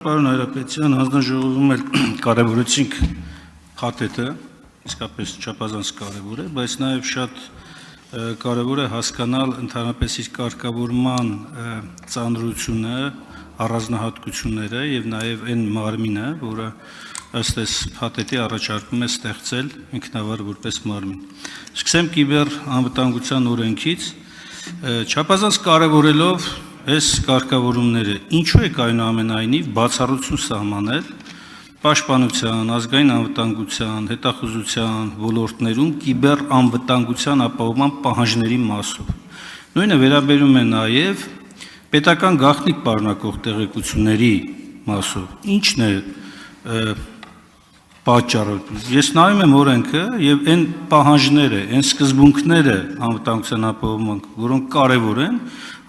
Պարոն Հայրապետյան, հանձնաժողովում էլ կարևորեցինք փաթեթը, իսկապես չափազանց կարևոր է, բայց նաև շատ կարևոր է հասկանալ ընդհանրապես իր կարգավորման ծանրությունը, առանձնահատկությունները եւ նաև այն մարմինը, որը ըստ էս փաթեթի առաջարկում է ստեղծել ինքնավար որպես մարմին։ Սկսեմ կիբեր անվտանգության օրենքից, չափազանց կարևորելով այս կարգավորումները, ինչու է այնուամենայնիվ բացառություն սահմանել պաշտպանության, ազգային անվտանգության, հետախուզության ոլորտներում կիբեր անվտանգության ապահովման պահանջների մասով։ Նույնը վերաբերում է նաև պետական գաղտնիք պարունակող տեղեկությունների մասով։ Ինչն է պատճառը։ Ես նայում եմ օրենքը եւ այն պահանջները, այն սկզբունքները անվտանգության ապահովման, որոնք կարևոր են,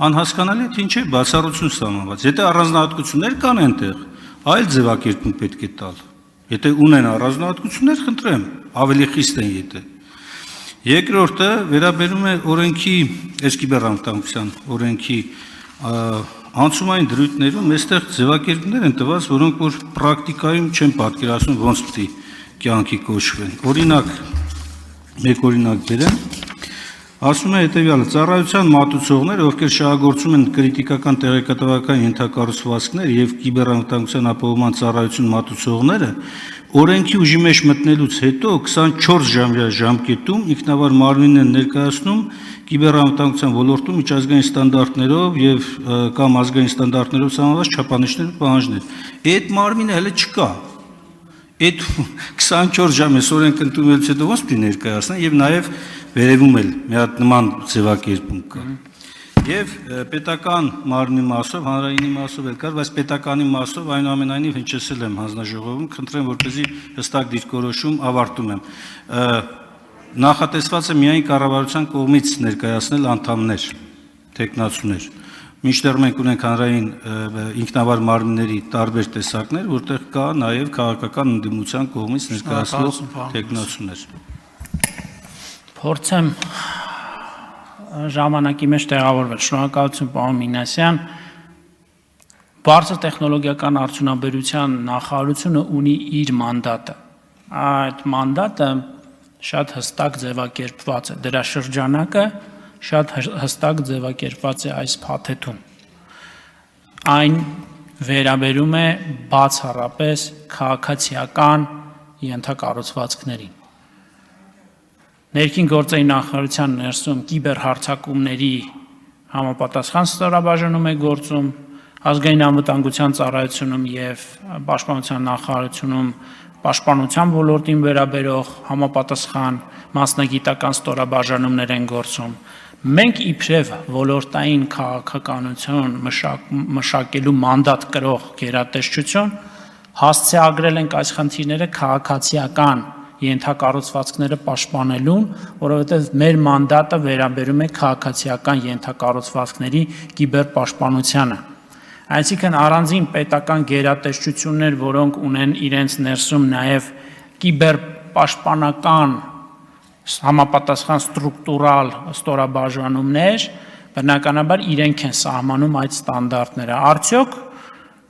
անհասկանալի է թե ինչ է բացառություն սահմանված։ Եթե առանձնահատկություններ կան այնտեղ, այլ ձևակերպում պետք է տալ։ Եթե ունեն առանձնահատկություններ, խնդրեմ, ավելի խիստ են եթե։ Երկրորդը վերաբերում է օրենքի, այս կիբեռանվտանգության օրենքի անցումային դրույթներում այստեղ ձևակերպումներ են տված, որոնք որ պրակտիկայում չեն պատկերացնում ոնց պետք է կյանքի կոչվեն։ Օրինակ, մեկ օրինակ բերեմ, ասում է հետևյալը. ծառայության մատուցողներ, ովքեր շահագործում են կրիտիկական տեղեկատվական ենթակառուցվածքներ եւ կիբեռանվտանգության ապահովման ծառայություն մատուցողները, օրենքի ուժի մեջ մտնելուց հետո 24 ժամյա ժամկետում ինքնավար մարմինն են ներկայացնում կիբեռանվտանգության ոլորտում միջազգային ստանդարտներով եւ կամ ազգային ստանդարտներով սահմանված չափանիշներ ու պահանջներ։ Այդ մարմինը հələ չկա։ Այդ 24 ժամ է օրենք ընդունելուց հետո ոնց պիտի ներկայացնեն եւ նաեւ վերևում էլ մի հատ նման ձևակերպում կա։ Եվ պետական մարմնի մասով, հանրայինի մասով էլ կար, բայց պետականի մասով այնուամենայնիվ հնչեցել եմ հանձնաժողովում, խնդրեմ որպեսզի հստակ դիրքորոշում ավարտում եմ։ Նախատեսված է միայն կառավարության կողմից ներկայացնել անդամներ, տեխնացուներ։ Մինչդեռ մենք ունենք հանրային ինքնավար մարմինների տարբեր տեսակներ, որտեղ կա նաև քաղաքական ընդդիմության կողմից ներկայացվող տեխնացուներ։ Փորձեմ ժամանակի մեջ տեղավորվել։ Շնորհակալություն պարոն Մինասյան։ Բարձր տեխնոլոգիական արդյունաբերության նախարարությունը ունի իր մանդատը։ Այդ մանդատը շատ հստակ ձևակերպված է։ Դրա շրջանակը շատ հստակ ձևակերպված է այս փաթեթում։ Այն վերաբերում է բացառապես քաղաքացիական ենթակառուցվածքներին։ Ներքին գործերի նախարարության ներսում կիբերհարձակումների համապատասխան ստորաբաժանում է գործում, ազգային անվտանգության ծառայությունում եւ պաշտպանության նախարարությունում պաշտպանության ոլորտին վերաբերող համապատասխան մասնագիտական ստորաբաժանումներ են գործում։ Մենք իբրև ոլորտային քաղաքականություն մշակելու մանդատ կրող գերատեսչություն հասցեագրել ենք այս խնդիրները քաղաքացիական ենթակառուցվածքները պաշտպանելուն, որովհետև մեր մանդատը վերաբերում է քաղաքացիական ենթակառուցվածքների կիբերպաշտպանությանը։ Այսինքն առանձին պետական գերատեսչություններ, որոնք ունեն իրենց ներսում նաև կիբերպաշտպանական համապատասխան ստրուկտուրալ ստորաբաժանումներ, բնականաբար իրենք են սահմանում այդ ստանդարտները։ Արդյոք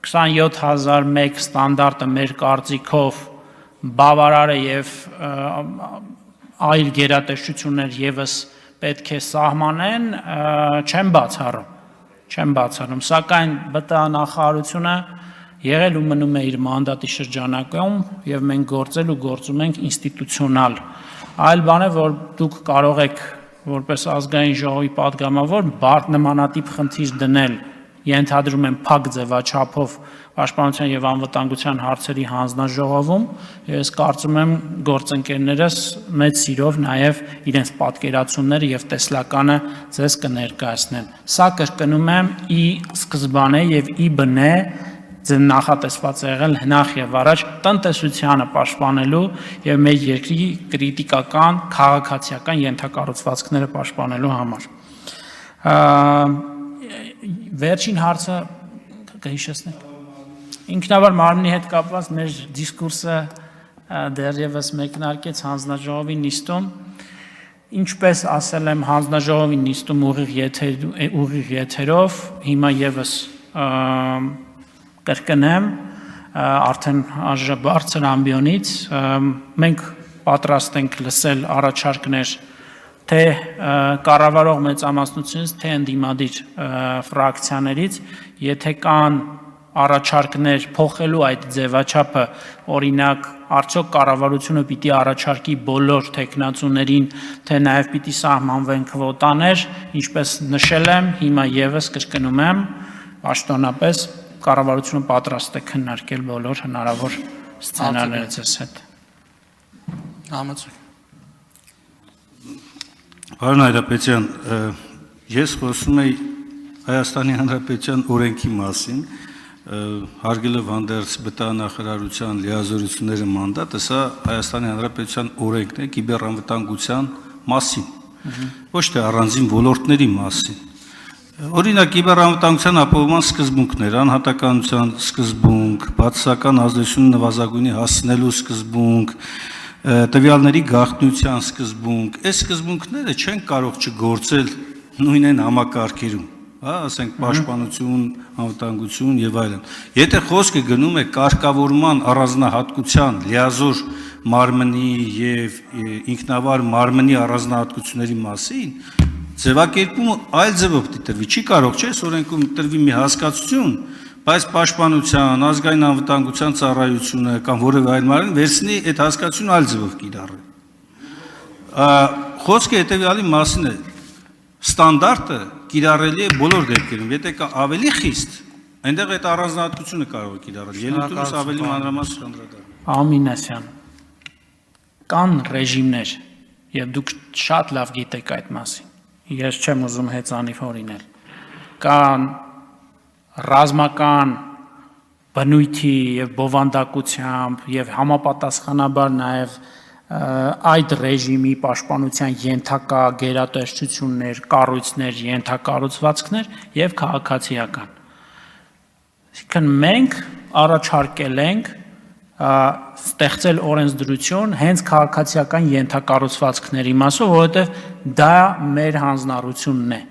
27001 ստանդարտը մեր կարծիքով բավարար է եւ այլ գերատեսչություններ եւս պետք է սահմանեն, չեմ բացառում, սակայն ԲՏԱ նախարարությունը եղել ու մնում է իր մանդատի շրջանակում եւ մենք գործել ու գործում ենք ինստիտուցիոնալ։ Այլ բան է, որ դուք կարող եք որպես ազգային ժողովի պատգամավոր նմանատիպ խնդիր դնել, ենթադրում եմ փակ ձևաչափով պաշտպանության եւ անվտանգության հարցերի հանձնաժողովում, ես կարծում եմ գործընկերներս մեծ սիրով նաեւ իրենց պատկերացումները եւ տեսլականը ձեզ կներկայացնեն։ Սա կրկնում եմ ի սկզբանե եւ ի բնե նախատեսված է եղել նախ եւ առաջ տնտեսությանը պաշտպանելու եւ մեր երկրի կրիտիկական քաղաքացիական ենթակառուցվածքները պաշտպանելու համար։ Վերջին հարցը կհիշեցնեք։ Ինքնավար մարմնի հետ կապված մեր դիսկուրսը դեռևս մեկնարկեց հանձնաժողովի նիստում, ինչպես ասել եմ հանձնաժողովի նիստում ուղիղ եթերով, հիմա եւս կրկնեմ, արդեն բարձր ամբիոնից մենք պատրաստ ենք լսել առաջարկներ թե կառավարող մեծամասնությունից, թե ընդդիմադիր ֆրակցիաներից, եթե կան առաջարկներ փոխելու այդ ձևաչափը, օրինակ, արդյոք կառավարությունը պիտի առաջարկի բոլոր տեխնացուներին, թե նաև պիտի սահմանվեն քվոտաներ, ինչպես նշել եմ, հիմա եւս կրկնում եմ, պաշտոնապես կառավարությունը պատրաստ է քննարկել բոլոր հնարավոր սցենարները ձեզ հետ։ Համաձայն։ Պարոն Հայրապետյան, ես խոսում եի Հայաստանի Հանրապետության օրենքի մասին, հարգելով հանդերձ բտանախարարության լիազորությունները մանդատը, սա Հայաստանի Հանրապետության օրենքն է կիբեռանվտանգության մասին, ոչ թե առանձին ոլորտների մասին։ Օրինակ կիբեռանվտանգության ապահովման սկզբունքներ, անհատականության սկզբունք, բացասական ազդեցություն նվազագույնի հասցնելու սկզբունք, տվյալների գաղտնիության սկզբունք, այս սկզբունքները չեն կարող չգործել նույն այն համակարգերում, ասենք պաշտպանություն, անվտանգություն եւ այլն։ Եթե խոսքը գնում է կարգավորման առանձնահատկության, լիազոր մարմնի եւ ինքնավար մարմնի առանձնահատկությունների մասին, ձևակերպումը այլ ձևով պիտի տրվի։ Չի կարող, չէ՞, օրենքում տրվի մի հասկացություն, բայց պաշտպանության, ազգային անվտանգության ծառայությունը կամ որևէ այլ մարմին վերցնի այդ հասկացությունը այլ ձևով կիրառի։ Խոսքը հետեւյալի մասին է. ստանդարտը կիրառելի է բոլոր դեպքերում, եթե կա ավելի խիստ, այնտեղ այդ առանձնահատկությունը կարող է կիրառել։ Ելույթումս ավելի մանրամասն անդրադառնամ։ Ամինասյան, կան ռեժիմներ, եւ դուք շատ լավ գիտեք այդ մասին։ Ես չեմ ուզում հեծանիվ օրինել։ Կան ռազմական բնույթի եւ բովանդակությամբ եւ համապատասխանաբար նաեւ այդ ռեժիմի պաշտպանության ենթակա գերատեսչություններ, կառույցներ, ենթակառուցվածքներ եւ քաղաքացիական։ Այսինքն մենք առաջարկել ենք ստեղծել օրենսդրություն հենց քաղաքացիական ենթակառուցվածքների մասով, որովհետեւ դա մեր հանձնառությունն է։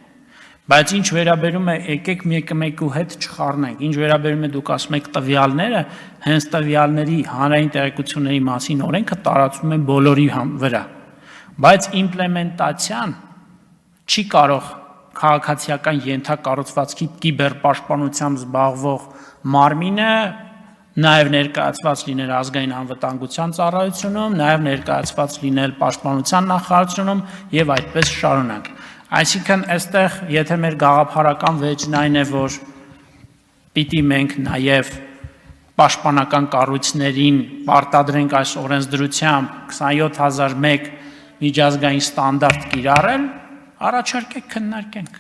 Բայց ինչ վերաբերում է, եկեք մեկու հետ չխառնենք, ինչ վերաբերում է դուք ասում եք տվյալները, հենց տվյալների հանրային տեղեկությունների մասին օրենքը տարածվում է բոլորի վրա, բայց իմպլեմենտացիան չի կարող քաղաքացիական ենթակառուցվածքի կիբերպաշտպանությամբ զբաղվող մարմինը նաև ներկայացված լինել ազգային անվտանգության ծառայությունում, նաև ներկայացված լինել պաշտպանության նախարարությունում եւ այդպես շարունակ։ Այսինքն այստեղ եթե մեր գաղափարական վեճն այն է, որ պիտի մենք նաև պաշտպանական կառույցներին պարտադրենք այս օրենսդրությամբ 27001 միջազգային ստանդարտ կիրառել, առաջարկեք քննարկենք։